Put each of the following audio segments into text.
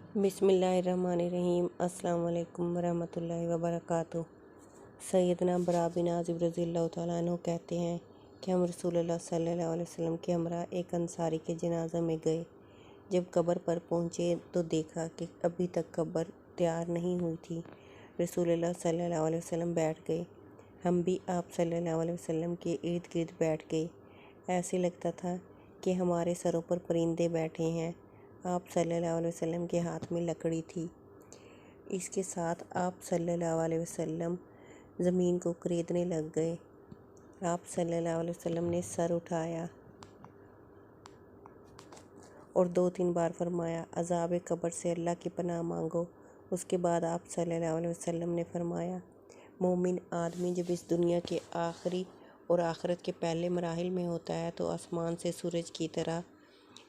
बिस्मिल्लाहिर्रहमानिर्रहीम। अस्सलाम वालेकुम वरहमतुल्लाहि वबरकातुहू। सैयदना बरा बिन आज़िब रज़ियल्लाहु तआला अन्हु कहते हैं कि हम रसूलुल्लाह सल्लल्लाहु अलैहि वसल्लम के हमरा एक अंसारी के जनाजा में गए। जब कब्र पर पहुँचे तो देखा कि अभी तक कब्र तैयार नहीं हुई थी। रसूलुल्लाह सल्लल्लाहु अलैहि वसल्लम बैठ गए। हम भी आप सल्लल्लाहु अलैहि वसल्लम के इर्द गिर्द बैठ गए। ऐसे लगता था कि हमारे सरों पर परिंदे बैठे हैं। आप सल्लल्लाहु अलैहि वसल्लम के हाथ में लकड़ी थी। इसके साथ आप सल्लल्लाहु अलैहि वसल्लम ज़मीन को खरीदने लग गए। आप सल्लल्लाहु अलैहि वसल्लम ने सर उठाया और 2-3 बार फरमाया, अज़ाब कब्र से अल्लाह की पनाह मांगो। उसके बाद आप सल्लल्लाहु अलैहि वसल्लम ने फरमाया, मोमिन आदमी जब इस दुनिया के आखिरी और आखिरत के पहले मराहिल में होता है तो आसमान से सूरज की तरह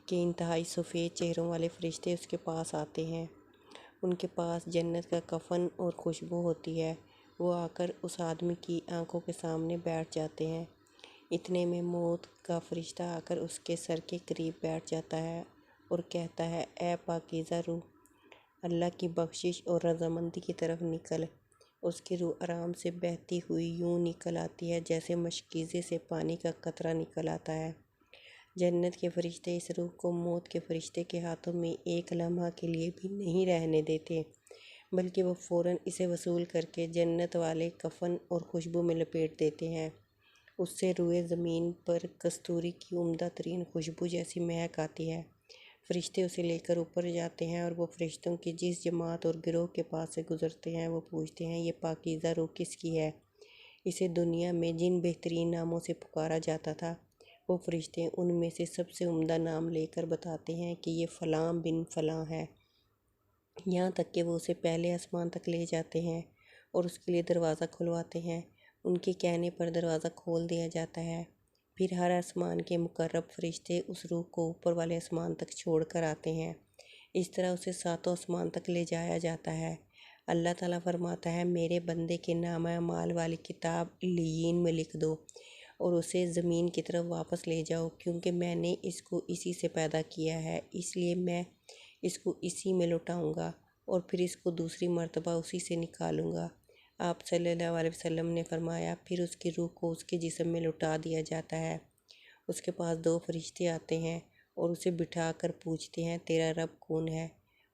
के इंतहाई सफ़ेद चेहरों वाले फरिश्ते उसके पास आते हैं। उनके पास जन्नत का कफन और खुशबू होती है। वो आकर उस आदमी की आंखों के सामने बैठ जाते हैं। इतने में मौत का फरिश्ता आकर उसके सर के करीब बैठ जाता है और कहता है, ए पाकीज़ा रूह, अल्लाह की बख्शिश और रज़ामंदी की तरफ निकल। उसकी रूह आराम से बहती हुई यूं निकल आती है जैसे मशकीज़े से पानी का कतरा निकल आता है। जन्नत के फरिश्ते इस रूह को मौत के फरिश्ते के हाथों में एक लम्हा के लिए भी नहीं रहने देते, बल्कि वो फ़ौरन इसे वसूल करके जन्नत वाले कफन और खुशबू में लपेट देते हैं। उससे रूए ज़मीन पर कस्तूरी की उम्दा तरीन खुशबू जैसी महक आती है। फरिश्ते उसे लेकर ऊपर जाते हैं और वो फरिश्तों की जिस जमात और गिरोह के पास से गुज़रते हैं वो पूछते हैं, ये पाकीज़ा रूह किसकी है? इसे दुनिया में जिन बेहतरीन नामों से पुकारा जाता था, वो फरिश्ते उनमें से सबसे उम्दा नाम लेकर बताते हैं कि ये फ़लाँ बिन फ़लाँ है। यहाँ तक कि वो उसे पहले आसमान तक ले जाते हैं और उसके लिए दरवाज़ा खुलवाते हैं। उनके कहने पर दरवाज़ा खोल दिया जाता है। फिर हर आसमान के मुकर्रब फरिश्ते उस रूह को ऊपर वाले आसमान तक छोड़ कर आते हैं। इस तरह उसे 7 आसमान तक ले जाया जाता है। अल्लाह ताला फरमाता है, मेरे बंदे के नामा अमाल वाली किताब इल्लियीन में लिख दो और उसे ज़मीन की तरफ वापस ले जाओ, क्योंकि मैंने इसको इसी से पैदा किया है, इसलिए मैं इसको इसी में लौटाऊंगा और फिर इसको दूसरी मर्तबा उसी से निकालूंगा। आप सल्लल्लाहु अलैहि वसल्लम ने फरमाया, फिर उसकी रूह को उसके जिस्म में लौटा दिया जाता है। उसके पास 2 फरिश्ते आते हैं और उसे बिठा कर पूछते हैं, तेरा रब कौन है?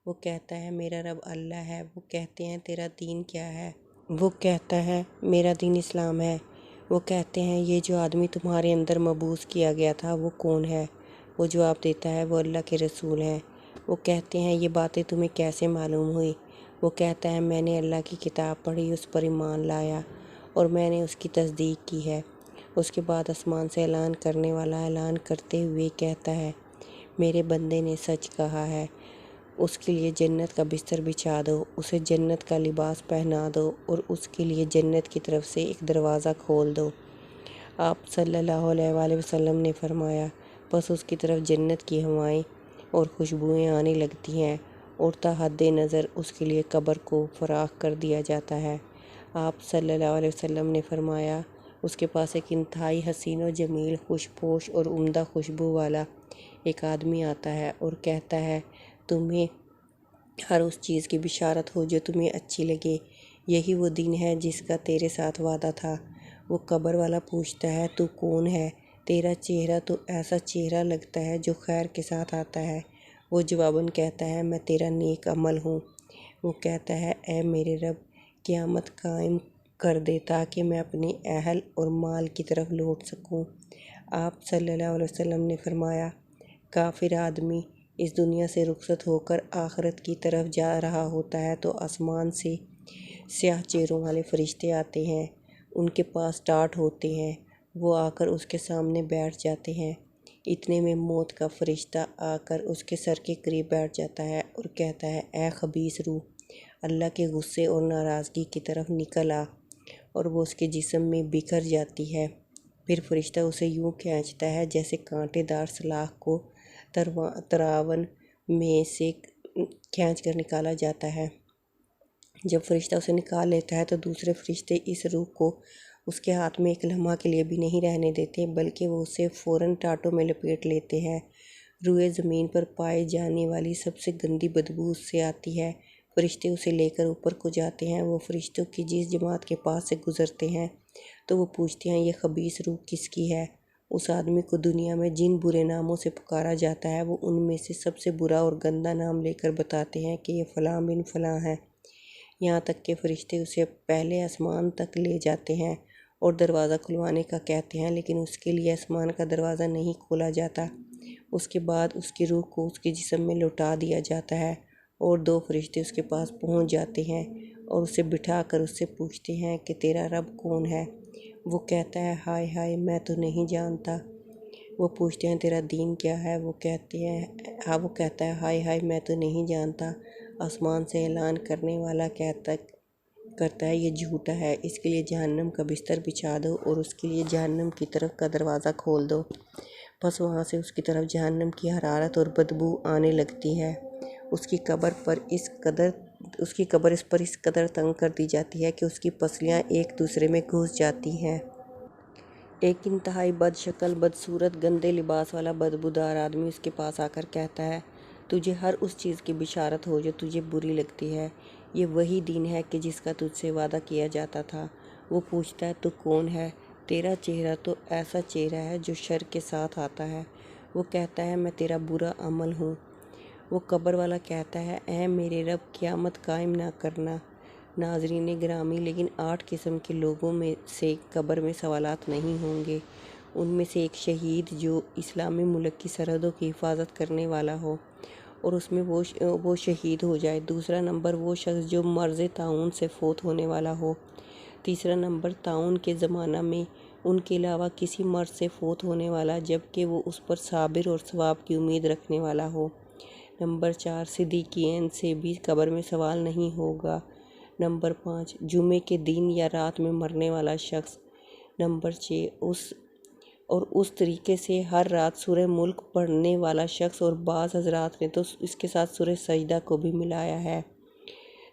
वो कहता है, मेरा रब अल्लाह है। वो कहते हैं, तेरा दीन क्या है? वो कहता है, मेरा दीन इस्लाम है। वो कहते हैं, ये जो आदमी तुम्हारे अंदर मबूस किया गया था वो कौन है? वो जवाब देता है, वो अल्लाह के रसूल हैं। वो कहते हैं, ये बातें तुम्हें कैसे मालूम हुई? वो कहता है, मैंने अल्लाह की किताब पढ़ी, उस पर ईमान लाया और मैंने उसकी तस्दीक की है। उसके बाद आसमान से ऐलान करने वाला ऐलान करते हुए कहता है, मेरे बंदे ने सच कहा है। उसके लिए जन्नत का बिस्तर बिछा दो, उसे जन्नत का लिबास पहना दो और उसके लिए जन्नत की तरफ से एक दरवाज़ा खोल दो। आप सल्लल्लाहु अलैहि वसल्लम ने फरमाया, बस उसकी तरफ जन्नत की हवाएं और खुशबुएं आने लगती हैं और ताहद्दे नज़र उसके लिए कब्र को फराख कर दिया जाता है। आप सल्लल्लाहु अलैहि वसल्लम ने फरमाया, उसके पास एक इंतहाई हसीन और जमील, खुशपोश और उम्दा खुशबू वाला एक आदमी आता है और कहता है, तुम्हें हर उस चीज़ की बिशारत हो जो तुम्हें अच्छी लगे। यही वो दिन है जिसका तेरे साथ वादा था। वो कब्र वाला पूछता है, तू कौन है? तेरा चेहरा तो ऐसा चेहरा लगता है जो खैर के साथ आता है। वो जवाबन कहता है, मैं तेरा नेक अमल हूँ। वो कहता है, ऐ मेरे रब, क़यामत कायम कर दे ताकि मैं अपने अहल और माल की तरफ लौट सकूँ। आप सल्लल्लाहु अलैहि वसल्लम ने फरमाया, काफिर आदमी इस दुनिया से रुखसत होकर आखिरत की तरफ जा रहा होता है तो आसमान से स्याह चेहरों वाले फरिश्ते आते हैं। उनके पास टाट होते हैं। वो आकर उसके सामने बैठ जाते हैं। इतने में मौत का फरिश्ता आकर उसके सर के करीब बैठ जाता है और कहता है, ए खबीस रूह, अल्लाह के गुस्से और नाराज़गी की तरफ निकल आ। और वो उसके जिस्म में बिखर जाती है। फिर फरिश्ता उसे यूं खींचता है जैसे कांटेदार सलाख को तरावन में से खींच कर निकाला जाता है। जब फरिश्ता उसे निकाल लेता है तो दूसरे फरिश्ते इस रूह को उसके हाथ में एक लम्हा के लिए भी नहीं रहने देते, बल्कि वो उसे फ़ौरन टाटों में लपेट लेते हैं। روئے زمین پر پائے جانے والی سب سے گندی بدبو اس سے آتی ہے۔ فرشتے اسے لے کر اوپر کو جاتے ہیں۔ وہ فرشتوں کی جس جماعت کے پاس سے گزرتے ہیں تو وہ پوچھتے ہیں، یہ خبیث روح کس کی ہے؟ اس آدمی کو دنیا میں جن برے ناموں سے پکارا جاتا ہے وہ ان میں سے سب سے برا اور گندا نام لے کر بتاتے ہیں کہ یہ فلاں بن فلاں ہے۔ یہاں تک کہ فرشتے اسے پہلے آسمان تک لے جاتے ہیں اور دروازہ کھلوانے کا کہتے ہیں، لیکن اس کے لیے آسمان کا دروازہ نہیں کھولا جاتا۔ اس کے بعد اس کی روح کو اس کے جسم میں لوٹا دیا جاتا ہے اور 2 فرشتے اس کے پاس پہنچ جاتے ہیں اور اسے بٹھا کر اس سے پوچھتے ہیں کہ تیرا رب کون ہے؟ وہ کہتا ہے، ہائے ہائے میں تو نہیں جانتا۔ وہ پوچھتے ہیں، تیرا دین کیا ہے؟ وہ کہتا ہے، ہائے ہائے میں تو نہیں جانتا۔ آسمان سے اعلان کرنے والا کرتا ہے، یہ جھوٹا ہے، اس کے لیے جہنم کا بستر بچھا دو اور اس کے لیے جہنم کی طرف کا دروازہ کھول دو۔ پس وہاں سے اس کی طرف جہنم کی حرارت اور بدبو آنے لگتی ہے۔ اس کی قبر اس پر اس قدر تنگ کر دی جاتی ہے کہ اس کی پسلیاں ایک دوسرے میں گھس جاتی ہیں۔ ایک انتہائی بد شکل، بدصورت، گندے لباس والا بدبودار آدمی اس کے پاس آ کر کہتا ہے، تجھے ہر اس چیز کی بشارت ہو جو تجھے بری لگتی ہے۔ یہ وہی دین ہے کہ جس کا تجھ سے وعدہ کیا جاتا تھا۔ وہ پوچھتا ہے، تو کون ہے؟ تیرا چہرہ تو ایسا چہرہ ہے جو شر کے ساتھ آتا ہے۔ وہ کہتا ہے، میں تیرا برا عمل ہوں۔ وہ قبر والا کہتا ہے، اے میرے رب، قیامت قائم نہ کرنا۔ ناظرین گرامی، لیکن 8 قسم کے لوگوں میں سے قبر میں سوالات نہیں ہوں گے۔ ان میں سے ایک شہید جو اسلامی ملک کی سرحدوں کی حفاظت کرنے والا ہو اور اس میں وہ شہید ہو جائے۔ دوسرا نمبر وہ شخص جو مرض طاعون سے فوت ہونے والا ہو۔ تیسرا نمبر طاعون کے زمانہ میں ان کے علاوہ کسی مرض سے فوت ہونے والا جبکہ وہ اس پر صابر اور ثواب کی امید رکھنے والا ہو۔ نمبر 4 صدیقین سے بھی قبر میں سوال نہیں ہوگا۔ نمبر 5 جمعے کے دن یا رات میں مرنے والا شخص۔ نمبر 6 اس طریقے سے ہر رات سورہ ملک پڑھنے والا شخص، اور بعض حضرات نے تو اس کے ساتھ سورہ سجدہ کو بھی ملایا ہے۔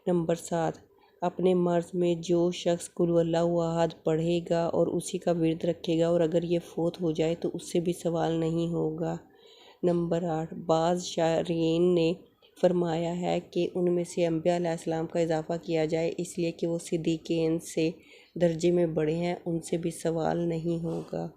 نمبر 7 اپنے مرض میں جو شخص قل هو اللہ احد پڑھے گا اور اسی کا ورد رکھے گا اور اگر یہ فوت ہو جائے تو اس سے بھی سوال نہیں ہوگا۔ نمبر 8 بعض شارحین نے فرمایا ہے کہ ان میں سے انبیاء علیہ السلام کا اضافہ کیا جائے اس لیے کہ وہ صدیقین سے درجے میں بڑے ہیں، ان سے بھی سوال نہیں ہوگا۔